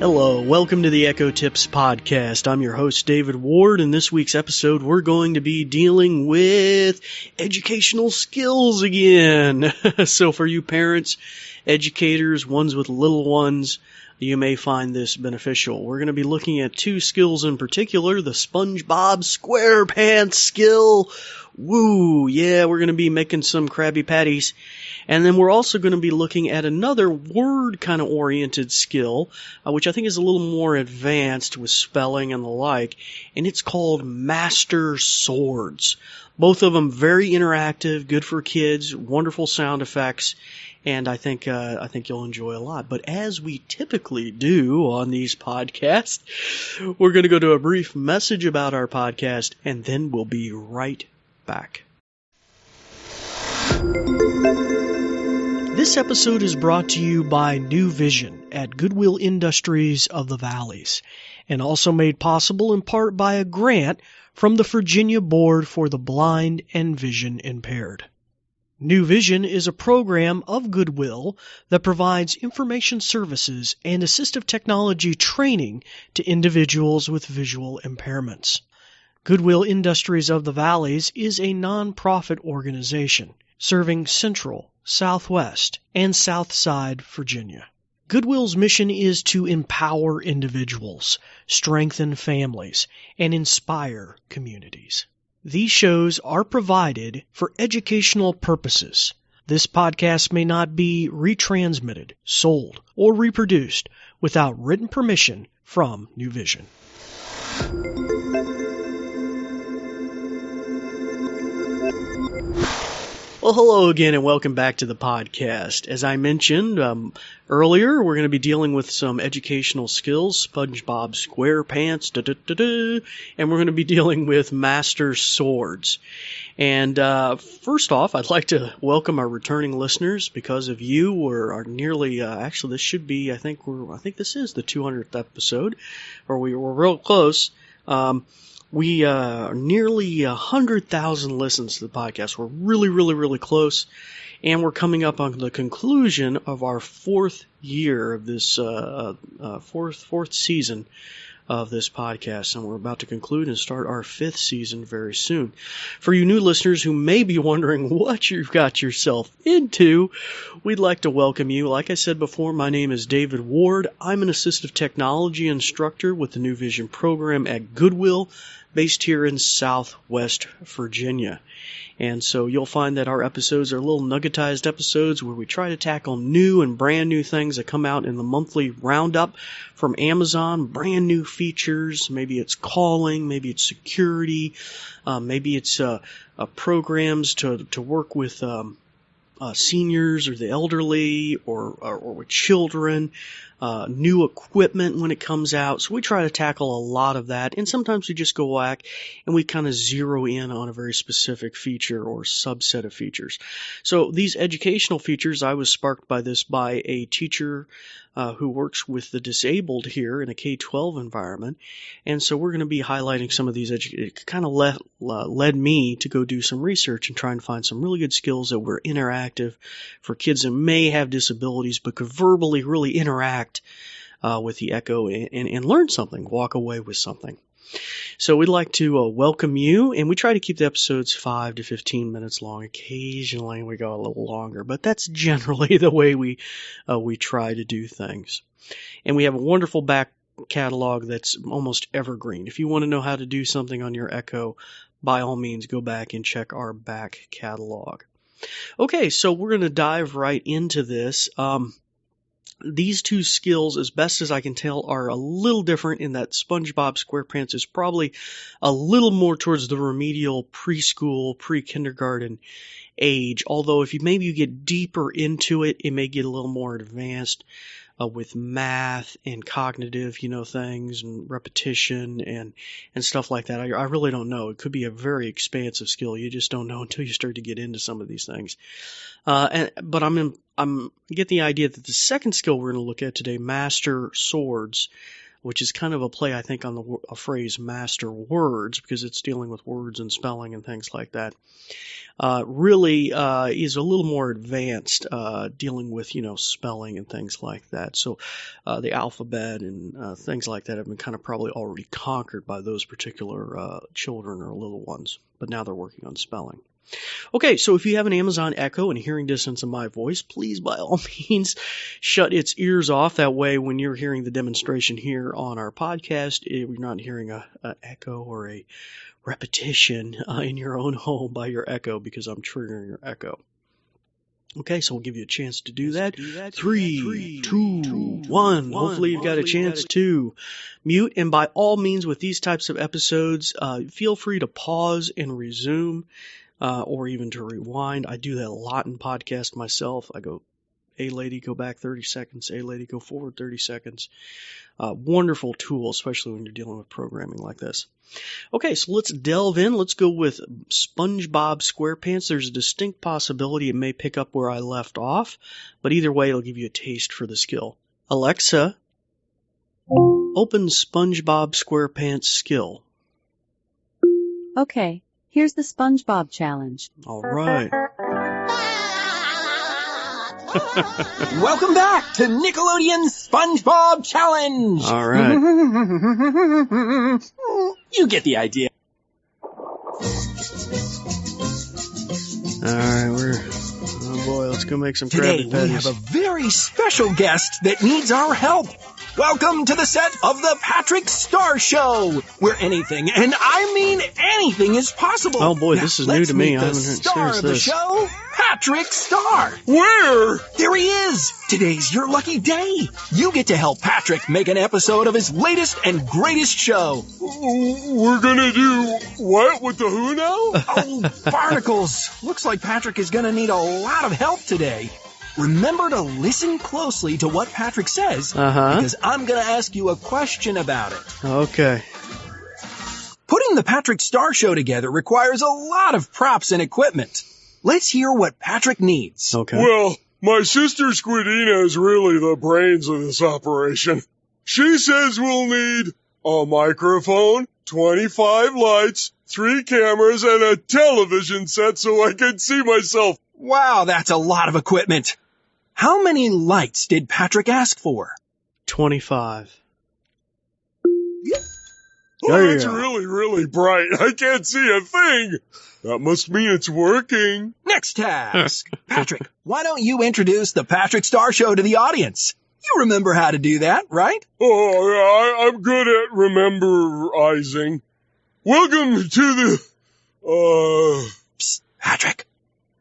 Hello, welcome to the Echo Tips Podcast. I'm your host, David Ward. In this week's episode, we're going to be dealing with educational skills again. So for you parents, educators, ones with little ones, you may find this beneficial. We're going to be looking at two skills in particular, the SpongeBob SquarePants skill. Woo, yeah, we're going to be making some Krabby Patties. And then we're also going to be looking at another word kind of oriented skill, which I think is a little more advanced with spelling and the like, and it's called Masterswords. Both of them very interactive, good for kids, wonderful sound effects, and I think you'll enjoy a lot. But as we typically do on these podcasts, we're going to go to a brief message about our podcast, and then we'll be right back. This episode is brought to you by New Vision at Goodwill Industries of the Valleys, and also made possible in part by a grant from the Virginia Board for the Blind and Vision Impaired. New Vision is a program of Goodwill that provides information services and assistive technology training to individuals with visual impairments. Goodwill Industries of the Valleys is a nonprofit organization serving Central, Southwest, and Southside Virginia. Goodwill's mission is to empower individuals, strengthen families, and inspire communities. These shows are provided for educational purposes. This podcast may not be retransmitted, sold, or reproduced without written permission from New Vision. Well, hello again and welcome back to the podcast. As I mentioned earlier, we're going to be dealing with some educational skills, SpongeBob SquarePants, and we're going to be dealing with Masterswords. And first off, I'd like to welcome our returning listeners. Because of you, we're nearly, actually this should be, I think this is the 200th episode, or we're real close. We are nearly 100,000 listens to the podcast. We're really close, and we're coming up on the conclusion of our fourth year of this fourth season of this podcast, and we're about to conclude and start our fifth season very soon. For you new listeners who may be wondering what you've got yourself into, we'd like to welcome you. Like I said before, my name is David Ward. I'm an assistive technology instructor with the New Vision program at Goodwill, based here in Southwest Virginia. And so you'll find that our episodes are little nuggetized episodes where we try to tackle new and brand new things that come out in the monthly roundup from Amazon, brand new features. Maybe it's calling, maybe it's security, maybe it's programs to work with seniors or the elderly or with children, new equipment when it comes out. So we try to tackle a lot of that, and sometimes we just go back and we kind of zero in on a very specific feature or subset of features. So these educational features, I was sparked by this by a teacher who works with the disabled here in a K-12 environment, and so we're going to be highlighting some of these. It kind of led me to go do some research and try and find some really good skills that were interactive for kids that may have disabilities but could verbally really interact with the Echo and learn something, walk away with something. So we'd like to welcome you, and we try to keep the episodes 5 to 15 minutes long. Occasionally we go a little longer, but that's generally the way we try to do things. And we have a wonderful back catalog that's almost evergreen. If you want to know how to do something on your Echo, by all means go back and check our back catalog. Okay, so we're going to dive right into this. These two skills, as best as I can tell, are a little different in that SpongeBob SquarePants is probably a little more towards the remedial preschool, pre-kindergarten age. Although if you get deeper into it, it may get a little more advanced with math and cognitive, things and repetition and stuff like that. I really don't know. It could be a very expansive skill. You just don't know until you start to get into some of these things. But I'm get the idea that the second skill we're going to look at today, Masterswords, which is kind of a play, I think, on the phrase Masterswords, because it's dealing with words and spelling and things like that. Really is a little more advanced, dealing with, spelling and things like that. So the alphabet and things like that have been kind of probably already conquered by those particular children or little ones, but now they're working on spelling. Okay, so if you have an Amazon Echo and hearing distance of my voice, please by all means shut its ears off. That way when you're hearing the demonstration here on our podcast, you're not hearing an echo or a repetition in your own home by your Echo, because I'm triggering your Echo. Okay, so we'll give you a chance to do that. 3, 2, 1. Hopefully you've got a chance to mute. And by all means, with these types of episodes, feel free to pause and resume, or even to rewind. I do that a lot in podcast myself. I go, A lady, go back 30 seconds. A lady, go forward 30 seconds. Wonderful tool, especially when you're dealing with programming like this. Okay, so let's delve in. Let's go with SpongeBob SquarePants. There's a distinct possibility it may pick up where I left off, but either way, it'll give you a taste for the skill. Alexa, open SpongeBob SquarePants skill. Okay, here's the SpongeBob challenge. All right. Welcome back to Nickelodeon's SpongeBob Challenge! All right. You get the idea. All right, oh boy, let's go make some Today Krabby Patties. we have a very special guest that needs our help. Welcome to the set of the Patrick Star Show, where anything, and I mean anything, is possible. Oh boy, now, this is new to me. I haven't experienced experienced the this. show, Patrick Star. Where? There he is. Today's your lucky day. You get to help Patrick make an episode of his latest and greatest show. We're gonna do what with the who now? Oh, barnacles. Looks like Patrick is gonna need a lot of help today. Remember to listen closely to what Patrick says, because I'm going to ask you a question about it. Okay. Putting the Patrick Star Show together requires a lot of props and equipment. Let's hear what Patrick needs. Okay. Well, my sister Squidina is really the brains of this operation. She says we'll need a microphone, 25 lights, 3 cameras, and a television set so I can see myself. Wow, that's a lot of equipment. How many lights did Patrick ask for? 25. Oh, it's really, really bright. I can't see a thing. That must mean it's working. Next task. Patrick, why don't you introduce the Patrick Star Show to the audience? You remember how to do that, right? Oh, I'm good at rememberizing. Welcome to the, Psst, Patrick.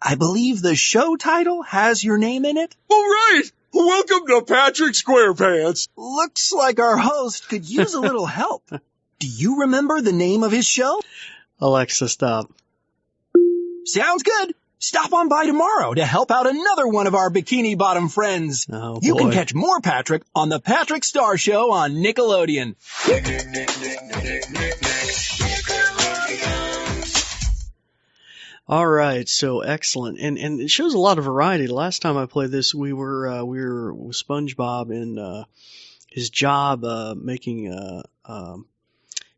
I believe the show title has your name in it. All right. Welcome to Patrick SquarePants. Looks like our host could use a little help. Do you remember the name of his show? Alexa, stop. Sounds good. Stop on by tomorrow to help out another one of our Bikini Bottom friends. Oh, you boy. can catch more Patrick on the Patrick Star Show on Nickelodeon. All right, so excellent, and it shows a lot of variety. The last time I played this, we were with SpongeBob in his job making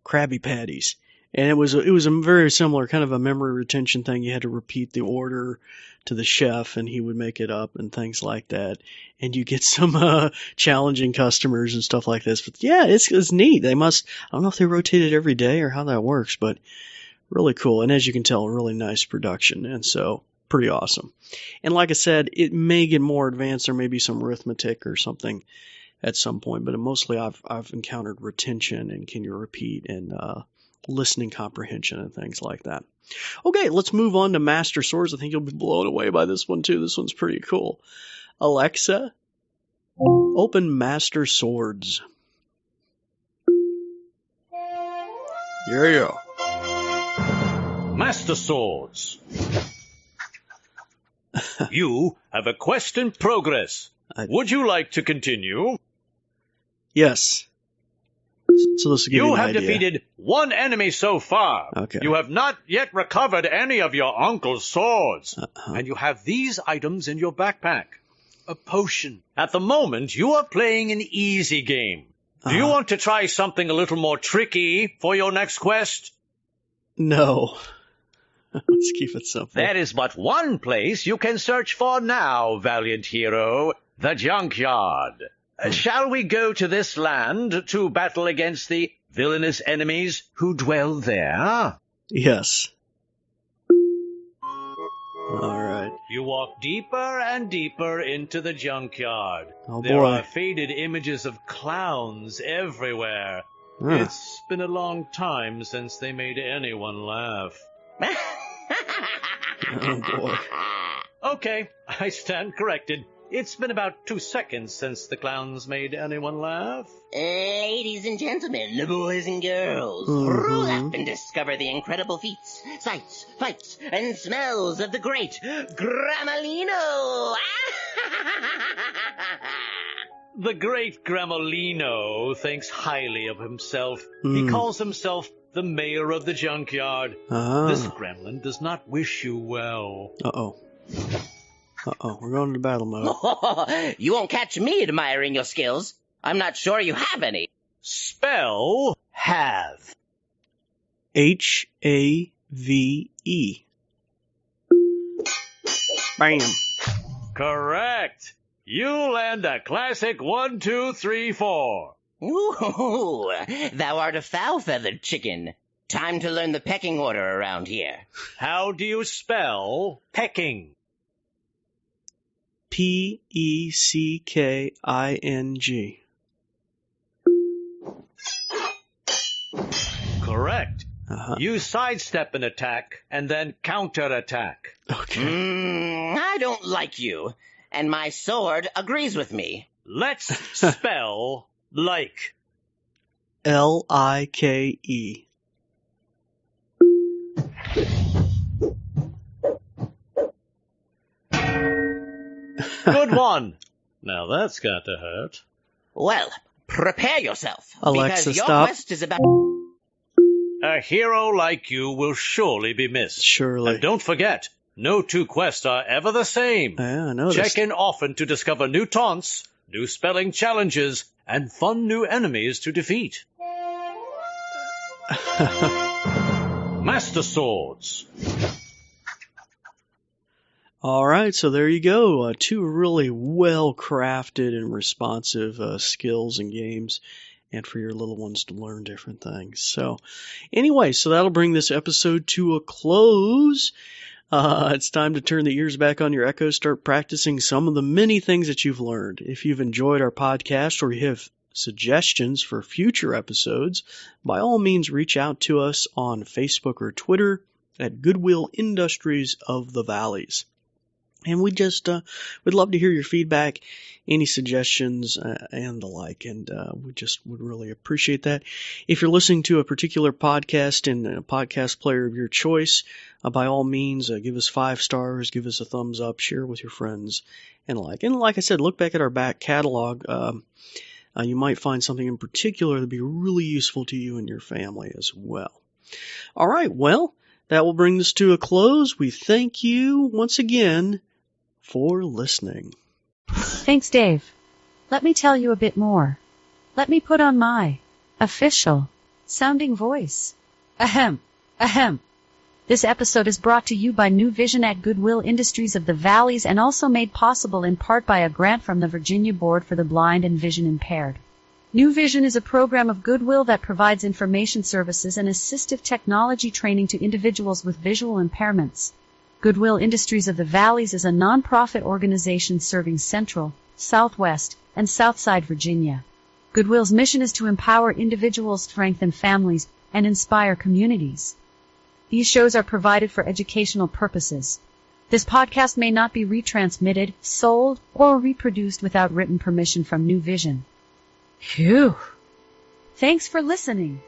Krabby Patties, and it was a very similar kind of a memory retention thing. You had to repeat the order to the chef, and he would make it up and things like that. And you get some challenging customers and stuff like this. But yeah, it's neat. I don't know if they rotate it every day or how that works, but really cool. And as you can tell, really nice production. And so pretty awesome. And like I said, it may get more advanced. There may be some arithmetic or something at some point, but mostly I've encountered retention and can you repeat and listening comprehension and things like that. Okay, let's move on to Masterswords. I think you'll be blown away by this one too. This one's pretty cool. Alexa, open Masterswords. Yeah. Masterswords. You have a quest in progress. Would you like to continue? Yes. So this will give you an have idea. defeated one enemy so far. Okay. You have not yet recovered any of your uncle's swords. And you have these items in your backpack. A potion. At the moment, you are playing an easy game. Do you want to try something a little more tricky for your next quest? No. Let's keep it simple. There is but one place you can search for now, valiant hero, the junkyard. Shall we go to this land to battle against the villainous enemies who dwell there? Yes. All right. You walk deeper and deeper into the junkyard. Oh, There boy. are faded images of clowns everywhere. Huh. It's been a long time since they made anyone laugh. Oh, boy. Okay, I stand corrected. It's been about 2 seconds since the clowns made anyone laugh. Ladies and gentlemen, boys and girls, roll up and discover the incredible feats, sights, fights, and smells of the great Gramolino! The great Gramolino thinks highly of himself. He calls himself the mayor of the junkyard. This gremlin does not wish you well. Uh-oh. We're going into battle mode. You won't catch me admiring your skills. I'm not sure you have any. Spell have. H-A-V-E. Bam. Correct. You land a classic 1, 2, 3, 4. Ooh, thou art a foul-feathered chicken. Time to learn the pecking order around here. How do you spell pecking? P-E-C-K-I-N-G. Correct. You sidestep an attack and then counterattack. Okay. I don't like you, and my sword agrees with me. Let's spell like. L-I-K-E. Good one. Now that's got to hurt. Well, prepare yourself, Alexa, because your stop. quest is about... A hero like you will surely be missed. Surely. And don't forget, no two quests are ever the same. Yeah, I noticed. Check in often to discover new taunts, new spelling challenges, and fun new enemies to defeat. Masterswords. All right, so there you go. 2 really well-crafted and responsive skills and games, and for your little ones to learn different things. So anyway, so that'll bring this episode to a close. It's time to turn the ears back on your Echo, start practicing some of the many things that you've learned. If you've enjoyed our podcast or you have suggestions for future episodes, by all means reach out to us on Facebook or Twitter at Goodwill Industries of the Valleys. And we just would love to hear your feedback, any suggestions, and the like. And we just would really appreciate that. If you're listening to a particular podcast in a podcast player of your choice, by all means, give us 5 stars, give us a thumbs up, share with your friends, and like. And like I said, look back at our back catalog. You might find something in particular that'd be really useful to you and your family as well. All right, well, that will bring this to a close. We thank you once again for listening. Thanks, Dave. Let me tell you a bit more. Let me put on my official sounding voice. Ahem. Ahem. This episode is brought to you by New Vision at Goodwill Industries of the Valleys and also made possible in part by a grant from the Virginia Board for the Blind and Vision Impaired. New Vision is a program of Goodwill that provides information services and assistive technology training to individuals with visual impairments. Goodwill Industries of the Valleys is a nonprofit organization serving Central, Southwest, and Southside Virginia. Goodwill's mission is to empower individuals, strengthen families, and inspire communities. These shows are provided for educational purposes. This podcast may not be retransmitted, sold, or reproduced without written permission from New Vision. Phew! Thanks for listening.